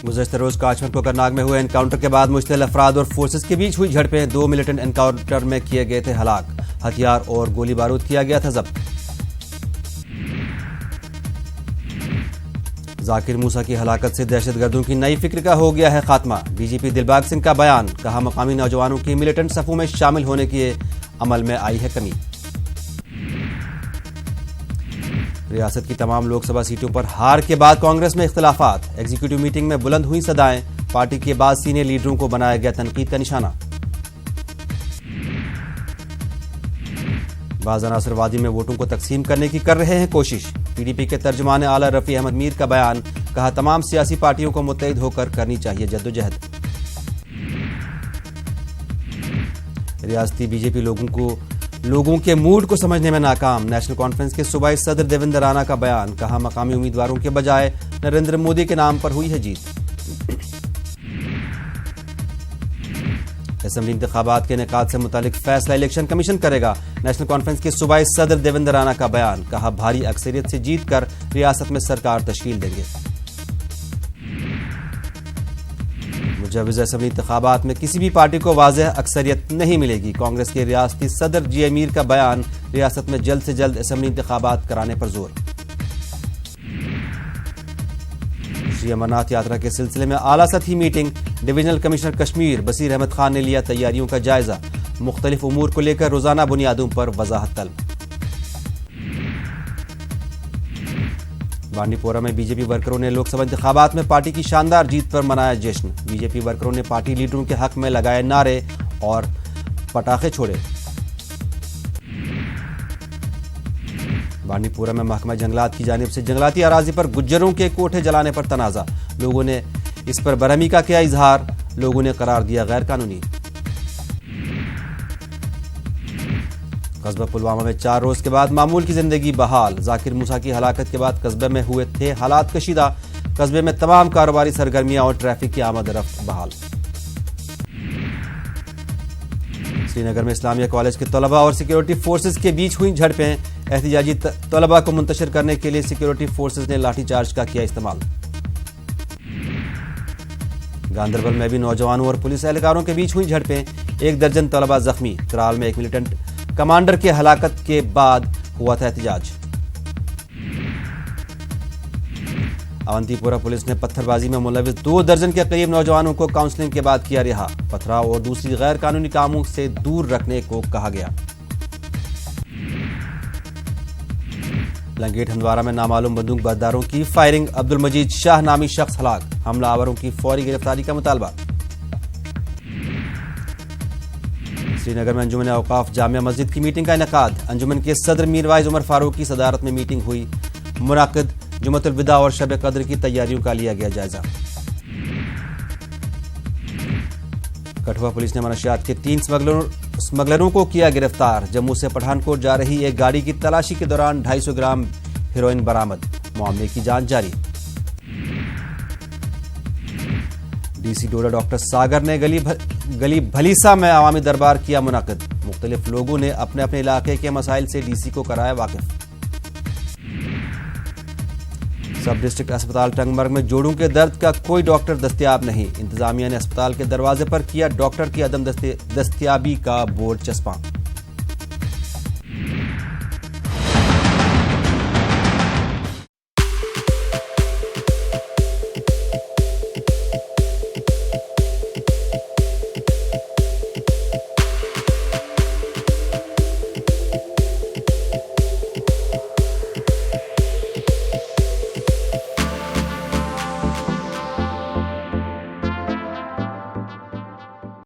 गुज़श्ता रोज काशमर कोकरनाग में हुए एनकाउंटर के बाद मुश्तिल अफराद और फोर्सेस के बीच हुई झड़पें। 2 मिलिटेंट एनकाउंटर में किए गए थे हलाक। हथियार और गोली बारूद किया गया था जब्त। जाकिर मूसा की हलाकत से दहशतगर्दों की नई फिक्र का हो गया है खात्मा। डीजीपी दिलबाग सिंह का बयान, कहा मकामी नौजवानों की मिलिटेंट सफों में शामिल होने के अमल में आई है कमी। रियासत की तमाम लोकसभा सीटों पर हार के बाद कांग्रेस में इख्तिलाफात। एग्जीक्यूटिव मीटिंग में बुलंद हुई सदाएं। पार्टी के बाद सीनियर लीडरों को बनाया गया तनकीद का निशाना। बाज़ अनासर वादी में वोटों को तकसीम करने की कर रहे हैं कोशिश। पीडीपी के तर्जुमान आला रफी अहमद मीर का बयान, कहा तमाम सियासी पार्टियों को मुत्तहिद होकर करनी चाहिए जद्दोजहद। रियासती बीजेपी लोगों के मूड को समझने में नाकाम। नेशनल कॉन्फ्रेंस के सूबाई सदर देवेंद्र राणा का बयान, कहा मकामी उम्मीदवारों के बजाय नरेंद्र मोदी के नाम पर हुई है जीत। असेंबली इंतखाबात के इनेकाद से मुतालिक फैसला इलेक्शन कमीशन करेगा। नेशनल कॉन्फ्रेंस के सूबाई सदर देवेंद्र राणा का बयान, कहा भारी अक्सरियत से जीत कर रियासत में सरकार तश्कील देंगे। मुजव्विज़ असेंबली इंतखाबात में किसी भी पार्टी को वाज़ेह अक्सरियत नहीं मिलेगी। कांग्रेस के रियासती सदर जी अमीर का बयान, रियासत में जल्द से जल्द असेंबली इंतखाबात कराने पर जोर। श्री अमरनाथ यात्रा के सिलसिले में आला सतही मीटिंग। डिवीजनल कमिश्नर कश्मीर बसीर अहमद खान ने लिया तैयारियों का जायजा। मुख्तलिफ उमूर को लेकर रोजाना बुनियादों पर वजाहत तलब। बांडीपोरा में बीजेपी वर्करों ने लोकसभा इंतखाबात में पार्टी की शानदार जीत पर मनाया जश्न। बीजेपी वर्करों ने पार्टी लीडरों के हक में लगाए नारे और पटाखे छोड़े। बांडीपोरा में महकमा जंगलात की जानिब से जंगलाती अराजी पर गुज्जरों के कोठे जलाने पर तनाजा। लोगों ने इस पर बरहमी का किया इजहार। लोगों ने करार दिया गैर कानूनी। कस्बा पुलवामा में 4 रोज के बाद मामूल की जिंदगी बहाल। जाकिर मूसा की हलाकत के बाद कस्बे में हुए थे हालात कशीदा। कस्बे में तमाम कारोबारी सरगर्मियां और ट्रैफिक की आमद रफ्त बहाल। श्रीनगर में इस्लामिया कॉलेज के तलबा और सिक्योरिटी फोर्सेज के बीच हुई झड़पें। एहतिजाजी तलबा को मुंतशिर करने के लिए सिक्योरिटी फोर्सेज ने लाठीचार्ज का किया इस्तेमाल। गांदरबल में भी नौजवानों और पुलिस एहलकारों के बीच हुई झड़पें। 1 दर्जन तलबा जख्मी। त्राल में एक मिलिटेंट कमांडर के हलाकत के बाद हुआ था एहतिजाज। अवंतीपोरा पुलिस ने पत्थरबाजी में मुलविस 2 दर्जन के करीब नौजवानों को काउंसलिंग के बाद किया रिहा। पथराव और दूसरी गैर कानूनी कामों से दूर रखने को कहा गया। लंगेट हंदवारा में नामालूम बंदूक बरदारों की फायरिंग। अब्दुल मजीद शाह नामी शख्स हलाक। हमलावरों की फौरी गिरफ्तारी का मुतालबा। श्रीनगर में अंजुमन औकाफ जामिया मस्जिद की मीटिंग का इनेकाद। अंजुमन के सदर मीरवाइज उमर फारूक की सदारत में मीटिंग हुई मुनाकिद। जुमतुल विदा और शब कद्र की तैयारियों का लिया गया जायजा। कठुआ पुलिस ने मनशियात के 3 स्मगलरों को किया गिरफ्तार। जम्मू से पठानकोट जा रही एक गाड़ी की तलाशी के दौरान 250 ग्राम हेरोइन बरामद। मामले की जांच जारी। डीसी डोडा डॉक्टर सागर ने गली भलीसा में अवामी दरबार किया मुनाकिद। मुख्तलिफ लोगों ने अपने अपने इलाके के मसाइल से डीसी को कराया वाकिफ। सब डिस्ट्रिक्ट अस्पताल टंगमर्ग में जोड़ों के दर्द का कोई डॉक्टर दस्तयाब नहीं। इंतजामिया ने अस्पताल के दरवाजे पर किया डॉक्टर की अदम दस्तयाबी का बोर्ड चस्पा।